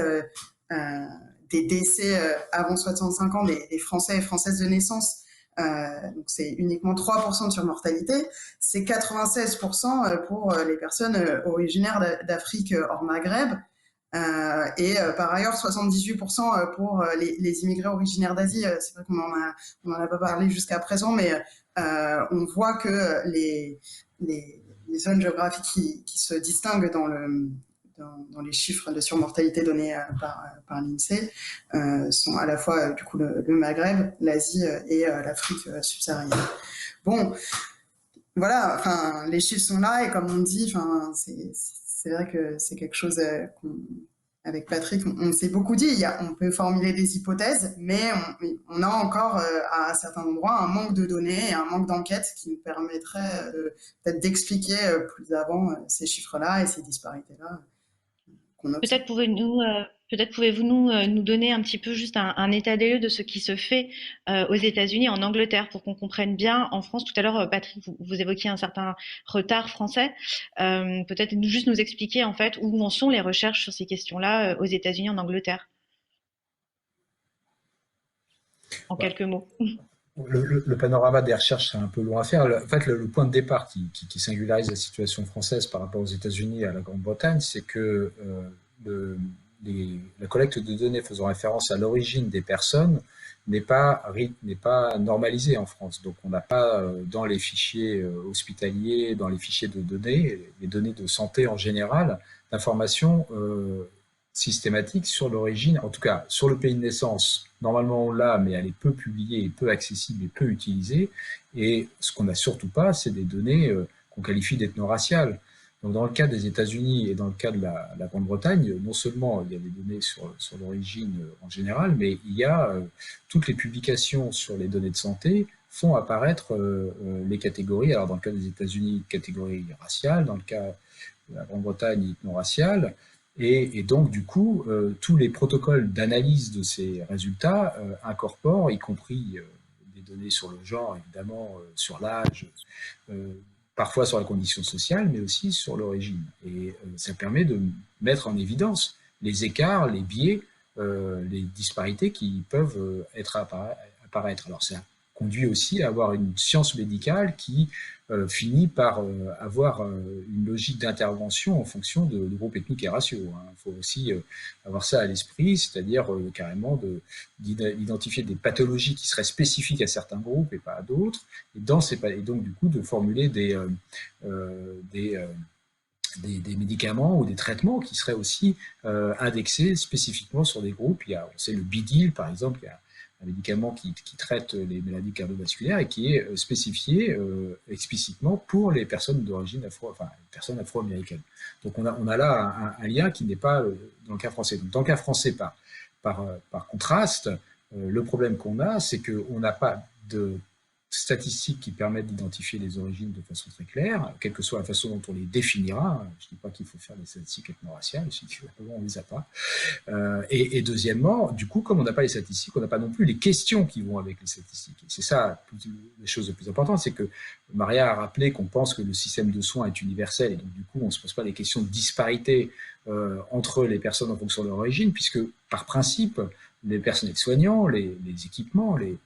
des décès avant 65 ans des Français et Françaises de naissance, donc c'est uniquement 3% de surmortalité, c'est 96% pour les personnes originaires d'Afrique hors Maghreb, et par ailleurs 78% pour les immigrés originaires d'Asie. C'est vrai qu'on en a pas parlé jusqu'à présent, mais on voit que les zones géographiques qui se distinguent dans les chiffres de surmortalité donnés par l'INSEE sont à la fois du coup le Maghreb, l'Asie et l'Afrique subsaharienne. Bon, voilà, enfin, les chiffres sont là et comme on dit, enfin, c'est vrai que c'est quelque chose avec Patrick, on s'est beaucoup dit, on peut formuler des hypothèses, mais on a encore à certains endroits un manque de données et un manque d'enquête qui nous permettrait peut-être d'expliquer plus avant ces chiffres-là et ces disparités-là qu'on observe. Peut-être pouvez-vous nous donner un petit peu juste un état des lieux de ce qui se fait aux États-Unis, en Angleterre, pour qu'on comprenne bien. En France, tout à l'heure, Patrick, vous évoquiez un certain retard français. Peut-être juste nous expliquer en fait où en sont les recherches sur ces questions-là aux États-Unis, en Angleterre, en quelques mots. Le panorama des recherches serait un peu long à faire. En fait, le point de départ qui singularise la situation française par rapport aux États-Unis et à la Grande-Bretagne, c'est que la collecte de données faisant référence à l'origine des personnes n'est pas normalisée en France. Donc, on n'a pas dans les fichiers hospitaliers, dans les fichiers de données, les données de santé en général, d'informations systématiques sur l'origine, en tout cas sur le pays de naissance. Normalement, on l'a, mais elle est peu publiée, et peu accessible et peu utilisée. Et ce qu'on n'a surtout pas, c'est des données qu'on qualifie d'ethno-raciales. Donc, dans le cas des États-Unis et dans le cas de la Grande-Bretagne, non seulement il y a des données sur l'origine en général, mais il y a toutes les publications sur les données de santé font apparaître les catégories. Alors, dans le cas des États-Unis, catégorie raciale, dans le cas de la Grande-Bretagne, ethno-raciale. Et donc, du coup, tous les protocoles d'analyse de ces résultats incorporent, y compris des données sur le genre, évidemment, sur l'âge, parfois sur la condition sociale, mais aussi sur l'origine. Et ça permet de mettre en évidence les écarts, les biais, les disparités qui peuvent apparaître. Alors ça conduit aussi à avoir une science médicale qui finit par avoir une logique d'intervention en fonction de groupes ethniques et raciaux. Il faut aussi avoir ça à l'esprit, c'est-à-dire carrément d'identifier des pathologies qui seraient spécifiques à certains groupes et pas à d'autres, et donc du coup de formuler des médicaments ou des traitements qui seraient aussi indexés spécifiquement sur des groupes. On sait le Bidil, par exemple, il y a un médicament qui traite les maladies cardiovasculaires et qui est spécifié explicitement pour les personnes d'origine personnes afro-américaines. Donc on a là un lien qui n'est pas dans le cas français. Donc dans le cas français, par contraste, le problème qu'on a, c'est qu'on n'a pas de statistiques qui permettent d'identifier les origines de façon très claire, quelle que soit la façon dont on les définira. Je ne dis pas qu'il faut faire des statistiques ethno-raciales, on ne les a pas. Et deuxièmement, du coup, comme on n'a pas les statistiques, on n'a pas non plus les questions qui vont avec les statistiques. C'est ça, les choses les plus importantes, c'est que Maria a rappelé qu'on pense que le système de soins est universel, et donc du coup, on ne se pose pas les questions de disparité entre les personnes en fonction de leur origine, puisque par principe, les personnels soignants, les équipements, les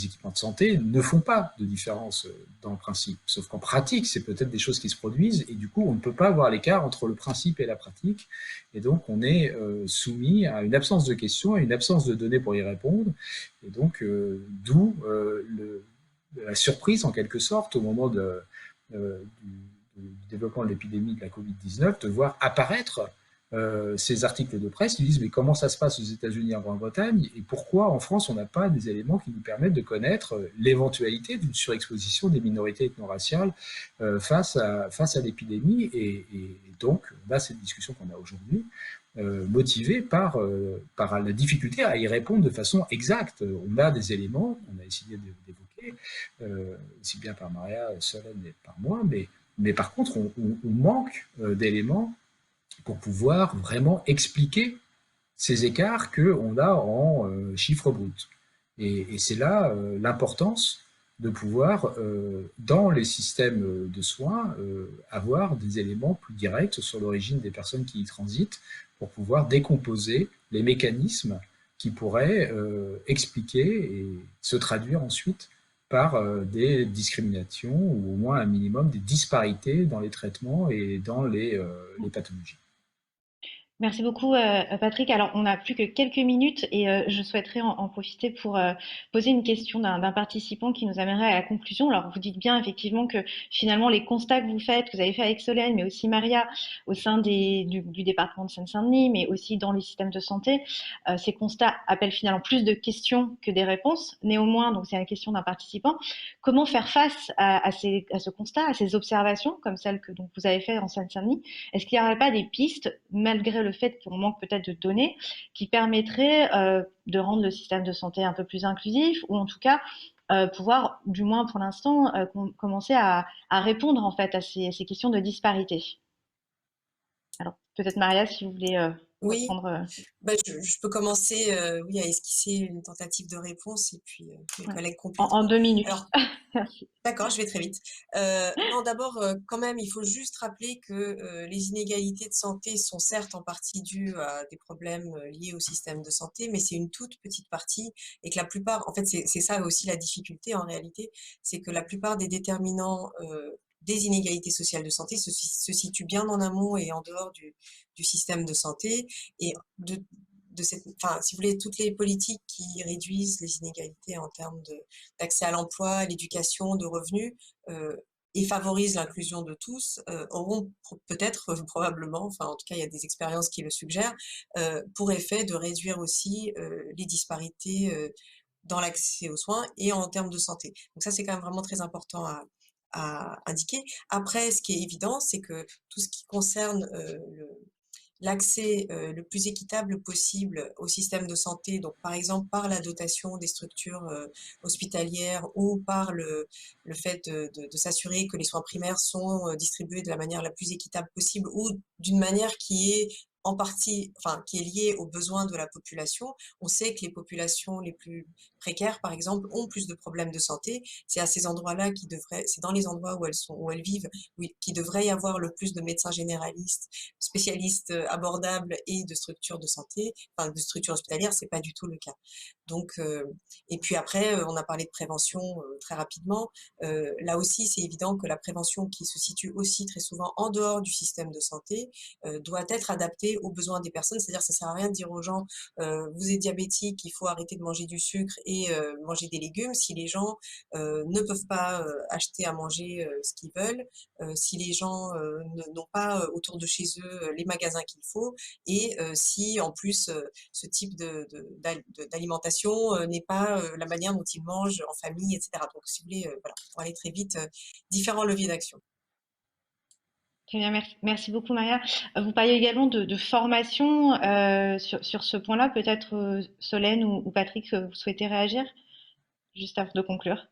équipements de santé ne font pas de différence dans le principe. Sauf qu'en pratique, c'est peut-être des choses qui se produisent et du coup, on ne peut pas voir l'écart entre le principe et la pratique. Et donc, on est soumis à une absence de questions, à une absence de données pour y répondre. Et donc, d'où la surprise, en quelque sorte, au moment du développement de l'épidémie de la Covid-19, de voir apparaître ces articles de presse qui disent mais comment ça se passe aux États-Unis et en Grande-Bretagne et pourquoi en France on n'a pas des éléments qui nous permettent de connaître l'éventualité d'une surexposition des minorités ethno-raciales face à l'épidémie et donc là cette discussion qu'on a aujourd'hui motivée par la difficulté à y répondre de façon exacte. On a des éléments, on a essayé d'évoquer, aussi bien par Maria, Solène et par moi, mais par contre on manque d'éléments pour pouvoir vraiment expliquer ces écarts qu'on a en chiffres bruts. Et c'est là l'importance de pouvoir, dans les systèmes de soins, avoir des éléments plus directs sur l'origine des personnes qui y transitent pour pouvoir décomposer les mécanismes qui pourraient expliquer et se traduire ensuite par des discriminations ou au moins un minimum des disparités dans les traitements et dans les pathologies. Merci beaucoup, Patrick. Alors, on n'a plus que quelques minutes et je souhaiterais en profiter pour poser une question d'un participant qui nous amènerait à la conclusion. Alors, vous dites bien effectivement que finalement, les constats que vous avez fait avec Solène, mais aussi Maria, au sein du département de Seine-Saint-Denis, mais aussi dans les systèmes de santé, ces constats appellent finalement plus de questions que des réponses. Néanmoins, donc c'est la question d'un participant, comment faire face à ce constat, à ces observations, comme celles que donc, vous avez fait en Seine-Saint-Denis? Est-ce qu'il n'y aurait pas des pistes, malgré le fait qu'on manque peut-être de données, qui permettraient de rendre le système de santé un peu plus inclusif, ou en tout cas pouvoir, du moins pour l'instant, commencer à répondre en fait à ces questions de disparité? Alors peut-être Maria, si vous voulez Oui, reprendre. je peux commencer oui, à esquisser une tentative de réponse et puis mes Ouais. collègues En compléteront. 2 minutes. Alors, Merci. d'accord, je vais très vite. Non, d'abord, quand même, il faut juste rappeler que les inégalités de santé sont certes en partie dues à des problèmes liés au système de santé, mais c'est une toute petite partie et que la plupart, en fait, c'est ça aussi la difficulté en réalité, c'est que la plupart des déterminants des inégalités sociales de santé se situent bien en amont et en dehors du système de santé. Et enfin, si vous voulez, toutes les politiques qui réduisent les inégalités en termes d'accès à l'emploi, à l'éducation, de revenus, et favorisent l'inclusion de tous, auront peut-être, probablement, enfin en tout cas il y a des expériences qui le suggèrent, pour effet de réduire aussi les disparités dans l'accès aux soins et en termes de santé. Donc ça, c'est quand même vraiment très important à indiquer. Après, ce qui est évident, c'est que tout ce qui concerne l'accès le plus équitable possible au système de santé, donc par exemple par la dotation des structures hospitalières ou par le fait de s'assurer que les soins primaires sont distribués de la manière la plus équitable possible ou d'une manière qui est en partie, enfin, qui est liée aux besoins de la population. On sait que les populations les plus précaires, par exemple, ont plus de problèmes de santé. C'est à ces endroits-là c'est dans les endroits où elles vivent, qu'il devrait y avoir le plus de médecins généralistes, spécialistes abordables et de structures de santé, enfin de structures hospitalières, c'est pas du tout le cas. Donc, et puis après, on a parlé de prévention très rapidement. Là aussi, c'est évident que la prévention qui se situe aussi très souvent en dehors du système de santé doit être adaptée aux besoins des personnes. C'est-à-dire, ça sert à rien de dire aux gens, vous êtes diabétique, il faut arrêter de manger du sucre et manger des légumes. Si les gens ne peuvent pas acheter à manger ce qu'ils veulent, si les gens n'ont pas autour de chez eux les magasins qu'il faut, et si en plus ce type d'alimentation n'est pas la manière dont ils mangent en famille, etc. Donc, si vous voulez, voilà, pour aller très vite, différents leviers d'action. Très bien, merci beaucoup Maria. Vous parliez également de formation sur ce point-là. Peut-être Solène ou Patrick, vous souhaitez réagir juste avant de conclure?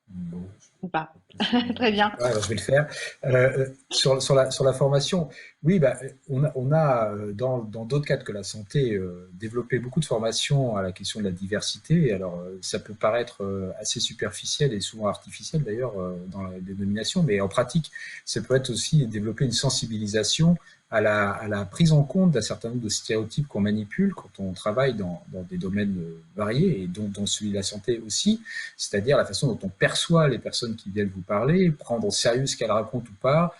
Bon, Ou pas? Très bien. alors je vais le faire. Sur la formation, oui, on a dans d'autres cadres que la santé développé beaucoup de formations à la question de la diversité. Alors ça peut paraître assez superficiel et souvent artificiel d'ailleurs dans la dénomination, mais en pratique, ça peut être aussi développer une sensibilisation à la prise en compte d'un certain nombre de stéréotypes qu'on manipule quand on travaille dans des domaines variés, et dont celui de la santé aussi, c'est-à-dire la façon dont on perçoit les personnes qui viennent vous parler, prendre au sérieux ce qu'elles racontent ou pas,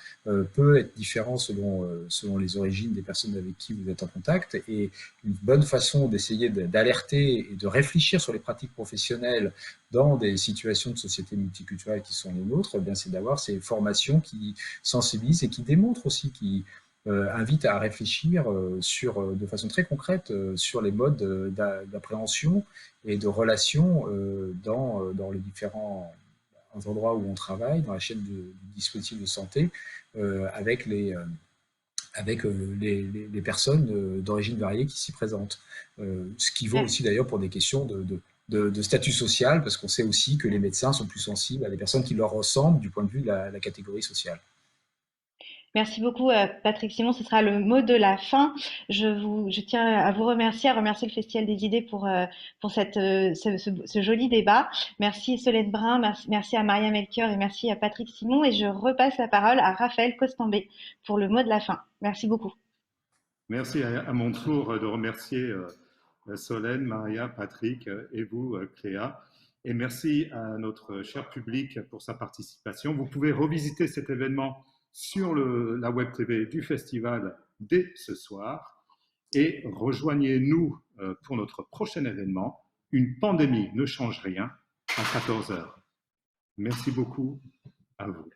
peut être différent selon les origines des personnes avec qui vous êtes en contact. Et une bonne façon d'essayer d'alerter et de réfléchir sur les pratiques professionnelles dans des situations de société multiculturelle qui sont les nôtres, eh bien, c'est d'avoir ces formations qui sensibilisent et qui démontrent aussi, qui invite à réfléchir de façon très concrète sur les modes d'appréhension et de relation dans les différents endroits où on travaille, dans la chaîne du dispositif de santé, avec les personnes d'origine variée qui s'y présentent. Ce qui vaut aussi d'ailleurs pour des questions de statut social, parce qu'on sait aussi que les médecins sont plus sensibles à des personnes qui leur ressemblent du point de vue de la catégorie sociale. Merci beaucoup, Patrick Simon. Ce sera le mot de la fin. Je tiens à vous remercier, à remercier le Festival des idées pour ce joli débat. Merci Solène Brun, merci à Maria Melchior et merci à Patrick Simon. Et je repasse la parole à Raphaël Costambé pour le mot de la fin. Merci beaucoup. Merci à mon tour de remercier Solène, Maria, Patrick et vous, Cléa. Et merci à notre cher public pour sa participation. Vous pouvez revisiter cet événement sur la web TV du festival dès ce soir. Et rejoignez-nous pour notre prochain événement. Une pandémie ne change rien à 14h. Merci beaucoup à vous.